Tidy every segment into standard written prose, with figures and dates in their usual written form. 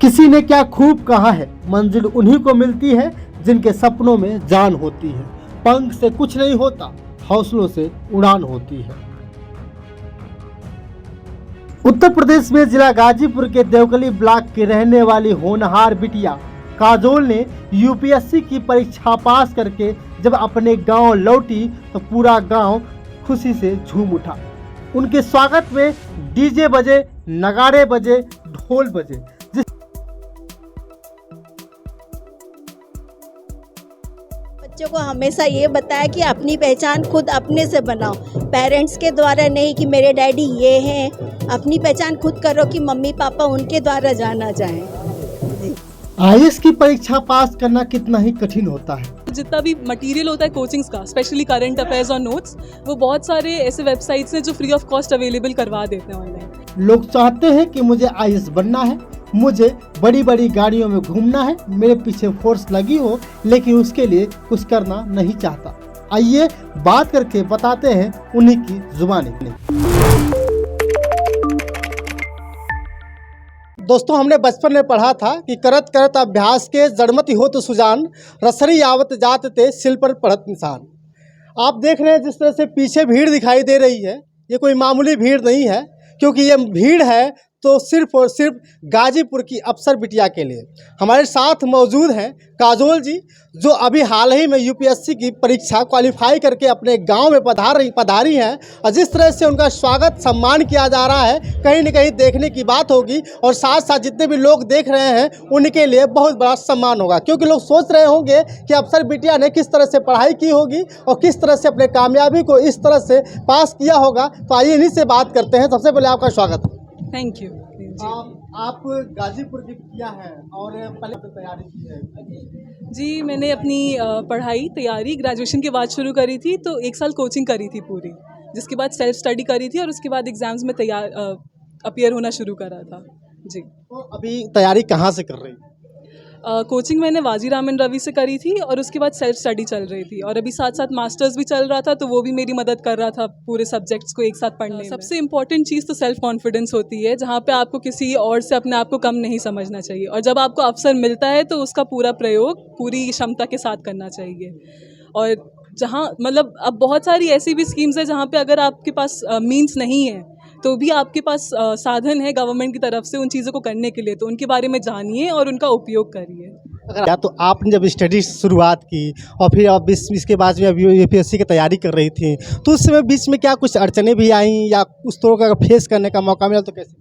किसी ने क्या खूब कहा है, मंजिल उन्हीं को मिलती है जिनके सपनों में जान होती है। पंख से कुछ नहीं होता, हौसलों से उड़ान होती है। उत्तर प्रदेश में जिला गाजीपुर के देवकली ब्लॉक की रहने वाली होनहार बिटिया काजोल ने यूपीएससी की परीक्षा पास करके जब अपने गांव लौटी तो पूरा गांव खुशी से झूम उठा। उनके स्वागत में डीजे बजे, नगाड़े बजे, ढोल बजे। बच्चों को हमेशा ये बताया कि अपनी पहचान खुद अपने से बनाओ, पेरेंट्स के द्वारा नहीं कि मेरे डैडी ये हैं। अपनी पहचान खुद करो कि मम्मी पापा उनके द्वारा जाना चाहें। आईएएस की परीक्षा पास करना कितना ही कठिन होता है। जितना भी मटेरियल होता है कोचिंग्स का, स्पेशली करंट अफेयर्स और नोट्स, वो बहुत सारे ऐसे वेबसाइट्स हैं जो फ्री ऑफ कॉस्ट अवेलेबल करवा देते हैं ऑनलाइन। लोग चाहते हैं कि मुझे आईएएस बनना है, मुझे बड़ी बड़ी गाड़ियों में घूमना है, मेरे पीछे फोर्स लगी हो, लेकिन उसके लिए कुछ करना नहीं चाहता। आइए बात करके बताते हैं उन्हीं की जुबानी। दोस्तों, हमने बचपन में पढ़ा था कि करत करत अभ्यास के जड़मति हो तो सुजान, रसरी आवत जात ते सिल पर पड़त निशान। आप देख रहे हैं जिस तरह से पीछे भीड़ दिखाई दे रही है, ये कोई मामूली भीड़ नहीं है, क्योंकि ये भीड़ है तो सिर्फ और सिर्फ गाजीपुर की अफसर बिटिया के लिए। हमारे साथ मौजूद हैं काजोल जी, जो अभी हाल ही में यूपीएससी की परीक्षा क्वालिफाई करके अपने गांव में पधारी हैं। और जिस तरह से उनका स्वागत सम्मान किया जा रहा है, कहीं न कहीं देखने की बात होगी। और साथ साथ जितने भी लोग देख रहे हैं उनके लिए बहुत बड़ा सम्मान होगा, क्योंकि लोग सोच रहे होंगे कि अफसर बिटिया ने किस तरह से पढ़ाई की होगी और किस तरह से अपने कामयाबी को इस तरह से पास किया होगा। तो आइए इन्हीं से बात करते हैं। सबसे पहले आपका स्वागत है। Thank you. आप गाजीपुर की बिटिया हैं और पहले तो तैयारी की है। जी, मैंने अपनी पढ़ाई तैयारी ग्रेजुएशन के बाद शुरू करी थी, तो 1 साल कोचिंग करी थी पूरी, जिसके बाद सेल्फ स्टडी करी थी और उसके बाद एग्ज़ाम्स में अपीयर होना शुरू करा था। जी, तो अभी तैयारी कहाँ से कर रही हैं? कोचिंग मैंने वाजीराम एंड रवि से करी थी और उसके बाद सेल्फ स्टडी चल रही थी, और अभी साथ साथ मास्टर्स भी चल रहा था, तो वो भी मेरी मदद कर रहा था पूरे सब्जेक्ट्स को एक साथ पढ़ने में। सबसे इम्पॉर्टेंट चीज़ तो सेल्फ कॉन्फिडेंस होती है, जहाँ पे आपको किसी और से अपने आप को कम नहीं समझना चाहिए, और जब आपको अवसर मिलता है तो उसका पूरा प्रयोग पूरी क्षमता के साथ करना चाहिए। और जहाँ मतलब अब बहुत सारी ऐसी भी स्कीम्स है जहाँ पे अगर आपके पास मीन्स नहीं है तो भी आपके पास साधन है गवर्नमेंट की तरफ से उन चीज़ों को करने के लिए, तो उनके बारे में जानिए और उनका उपयोग करिए। या तो आपने जब स्टडी शुरुआत की और फिर आप इसके बाद में अभी यूपीएससी की तैयारी कर रही थी, तो उस समय बीच में क्या कुछ अड़चने भी आईं या उस तरह का फेस करने का मौका मिला, तो कैसे?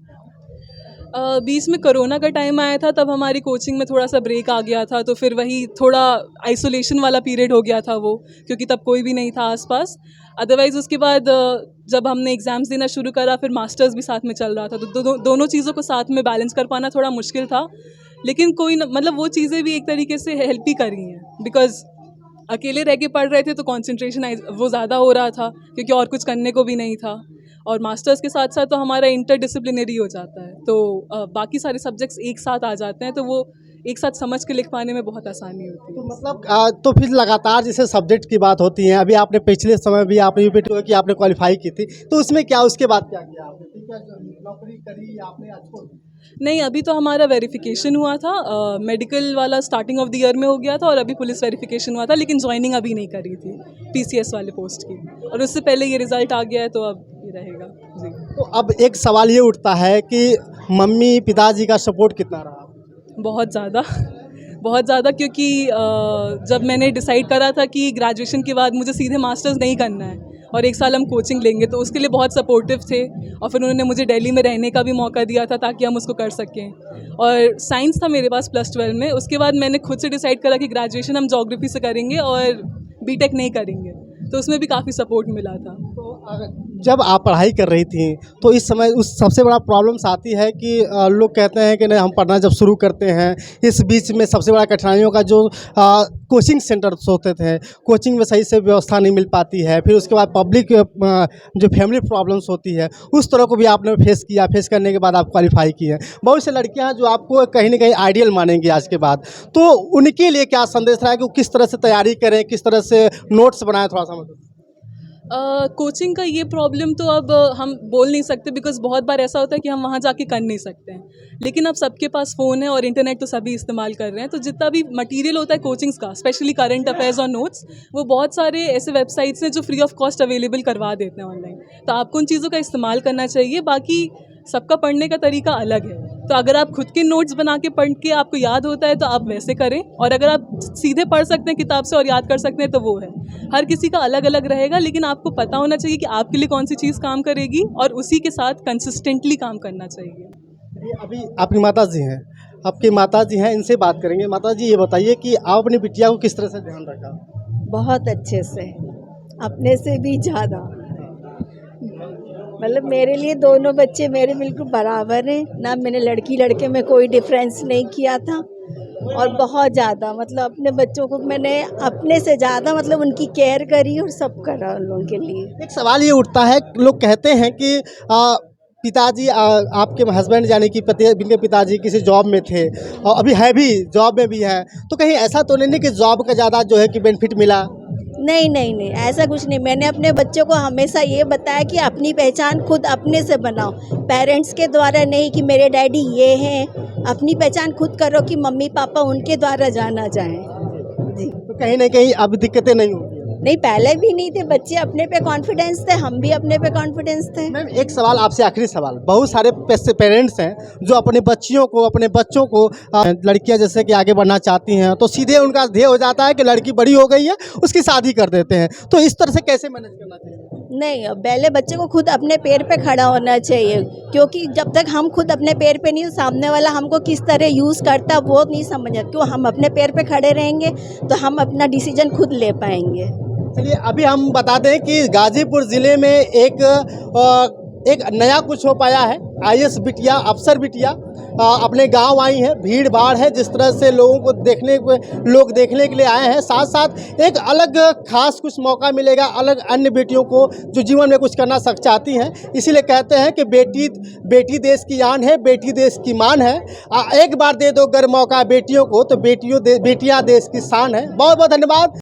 बीच में कोरोना का टाइम आया था, तब हमारी कोचिंग में थोड़ा सा ब्रेक आ गया था, तो फिर वही थोड़ा आइसोलेशन वाला पीरियड हो गया था वो, क्योंकि तब कोई भी नहीं था आसपास। अदरवाइज़ उसके बाद जब हमने एग्ज़ाम्स देना शुरू करा, फिर मास्टर्स भी साथ में चल रहा था, तो दोनों चीज़ों को साथ में बैलेंस कर पाना थोड़ा मुश्किल था। लेकिन कोई मतलब वो चीज़ें भी एक तरीके से हेल्प ही करी हैं, बिकॉज़ अकेले रह के पढ़ रहे थे तो कॉन्सेंट्रेशन वो ज़्यादा हो रहा था, क्योंकि और कुछ करने को भी नहीं था। और मास्टर्स के साथ साथ तो हमारा इंटरडिसिप्लिनरी हो जाता है, तो बाकी सारे सब्जेक्ट्स एक साथ आ जाते हैं, तो वो एक साथ समझ के लिख पाने में बहुत आसानी होती है। तो मतलब तो फिर लगातार जैसे सब्जेक्ट की बात होती है, अभी आपने पिछले समय भी आपने यूपीएससी की आपने क्वालिफाई की थी, तो उसमें क्या उसके बाद क्या किया आपने? नौकरी करी या आपने छोड़ दी? नहीं, अभी तो हमारा वेरिफिकेशन हुआ था, मेडिकल वाला स्टार्टिंग ऑफ द ईयर में हो गया था, और अभी पुलिस वेरिफिकेशन हुआ था, लेकिन ज्वाइनिंग अभी नहीं करी थी पीसीएस वाले पोस्ट की, और उससे पहले ये रिज़ल्ट आ गया है, तो अब ये रहेगा। जी, तो अब एक सवाल ये उठता है कि मम्मी पिताजी का सपोर्ट कितना रहा? बहुत ज़्यादा बहुत ज़्यादा, क्योंकि जब मैंने डिसाइड करा था कि ग्रेजुएशन के बाद मुझे सीधे मास्टर्स नहीं करना है और 1 साल हम कोचिंग लेंगे, तो उसके लिए बहुत सपोर्टिव थे, और फिर उन्होंने मुझे दिल्ली में रहने का भी मौका दिया था ताकि हम उसको कर सकें। और साइंस था मेरे पास +12 में, उसके बाद मैंने खुद से डिसाइड करा कि ग्रेजुएशन हम ज्योग्राफी से करेंगे और बीटेक नहीं करेंगे, तो उसमें भी काफ़ी सपोर्ट मिला था। तो जब आप पढ़ाई कर रही थी तो इस समय उस सबसे बड़ा प्रॉब्लम्स आती है कि लोग कहते हैं कि नहीं, हम पढ़ना जब शुरू करते हैं, इस बीच में सबसे बड़ा कठिनाइयों का जो कोचिंग सेंटर्स होते थे, कोचिंग में सही से व्यवस्था नहीं मिल पाती है, फिर उसके बाद पब्लिक जो फैमिली प्रॉब्लम्स होती है, उस तरह को भी आपने फेस किया। फेस करने के बाद आप क्वालिफाई किए। बहुत से लड़कियां जो आपको कहीं ना कहीं आइडियल मानेंगी आज के बाद, तो उनके लिए क्या संदेश रहा है कि वो किस तरह से तैयारी करें, किस तरह से नोट्स बनाएं? थोड़ा सा मतलब कोचिंग का ये प्रॉब्लम तो अब हम बोल नहीं सकते, बिकॉज बहुत बार ऐसा होता है कि हम वहाँ जाके कर नहीं सकते हैं, लेकिन अब सबके पास फ़ोन है और इंटरनेट तो सभी इस्तेमाल कर रहे हैं, तो जितना भी मटेरियल होता है कोचिंग्स का, स्पेशली करंट अफेयर्स और नोट्स, वो बहुत सारे ऐसे वेबसाइट्स हैं जो फ्री ऑफ कॉस्ट अवेलेबल करवा देते हैं ऑनलाइन, तो आपको उन चीज़ों का इस्तेमाल करना चाहिए। बाकी सबका पढ़ने का तरीका अलग है, तो अगर आप खुद के नोट्स बना के पढ़ के आपको याद होता है तो आप वैसे करें, और अगर आप सीधे पढ़ सकते हैं किताब से और याद कर सकते हैं तो वो है। हर किसी का अलग अलग रहेगा, लेकिन आपको पता होना चाहिए कि आपके लिए कौन सी चीज़ काम करेगी और उसी के साथ कंसिस्टेंटली काम करना चाहिए। ये अभी आपकी माता जी हैं, आपकी माता जी हैं, इनसे बात करेंगे। माता जी, ये बताइए कि आप अपनी बिटिया को किस तरह से ध्यान रखा? बहुत अच्छे से, अपने से भी ज़्यादा। मतलब मेरे लिए दोनों बच्चे मेरे बिल्कुल बराबर हैं, ना मैंने लड़की लड़के में कोई डिफरेंस नहीं किया था, और बहुत ज़्यादा मतलब अपने बच्चों को मैंने अपने से ज़्यादा मतलब उनकी केयर करी और सब करा उन लोगों के लिए। एक सवाल ये उठता है, लोग कहते हैं कि पिताजी, आपके हस्बैंड यानी कि इनके पिताजी किसी जॉब में थे और अभी है भी, जॉब में भी है, तो कहीं ऐसा तो नहीं कि जॉब का ज़्यादा जो है कि बेनिफिट मिला? नहीं नहीं नहीं, ऐसा कुछ नहीं। मैंने अपने बच्चों को हमेशा ये बताया कि अपनी पहचान खुद अपने से बनाओ, पेरेंट्स के द्वारा नहीं कि मेरे डैडी ये हैं। अपनी पहचान खुद करो कि मम्मी पापा उनके द्वारा जाना जाए। जी, तो कहीं ना कहीं अब दिक्कतें नहीं होंगी? नहीं, पहले भी नहीं थे, बच्चे अपने पे कॉन्फिडेंस थे, हम भी अपने पे कॉन्फिडेंस थे। मैम, एक सवाल आपसे, आखिरी सवाल। बहुत सारे पेरेंट्स हैं जो अपने बच्चों को लड़कियां जैसे कि आगे बढ़ना चाहती हैं, तो सीधे उनका ध्येय हो जाता है कि लड़की बड़ी हो गई है उसकी शादी कर देते हैं, तो इस तरह से कैसे मैनेज करना चाहिए? नहीं, पहले बच्चे को खुद अपने पैर पे खड़ा होना चाहिए, क्योंकि जब तक हम खुद अपने पैर पे नहीं, सामने वाला हमको किस तरह यूज़ करता वो नहीं समझ। क्यों हम अपने पैर पे खड़े रहेंगे तो हम अपना डिसीजन खुद ले पाएंगे। चलिए, अभी हम बता दें कि गाजीपुर ज़िले में एक नया कुछ हो पाया है। आईएएस बिटिया, अफसर बिटिया अपने गांव आई हैं, भीड़ भाड़ है, जिस तरह से लोग देखने के लिए आए हैं, साथ साथ एक अलग खास कुछ मौका मिलेगा अलग अन्य बेटियों को जो जीवन में कुछ करना चाहती हैं। इसीलिए कहते हैं कि बेटी देश की आन है, बेटी देश की मान है। एक बार दे दो अगर मौका बेटियों को, तो बेटियां देश की शान है। बहुत बहुत धन्यवाद।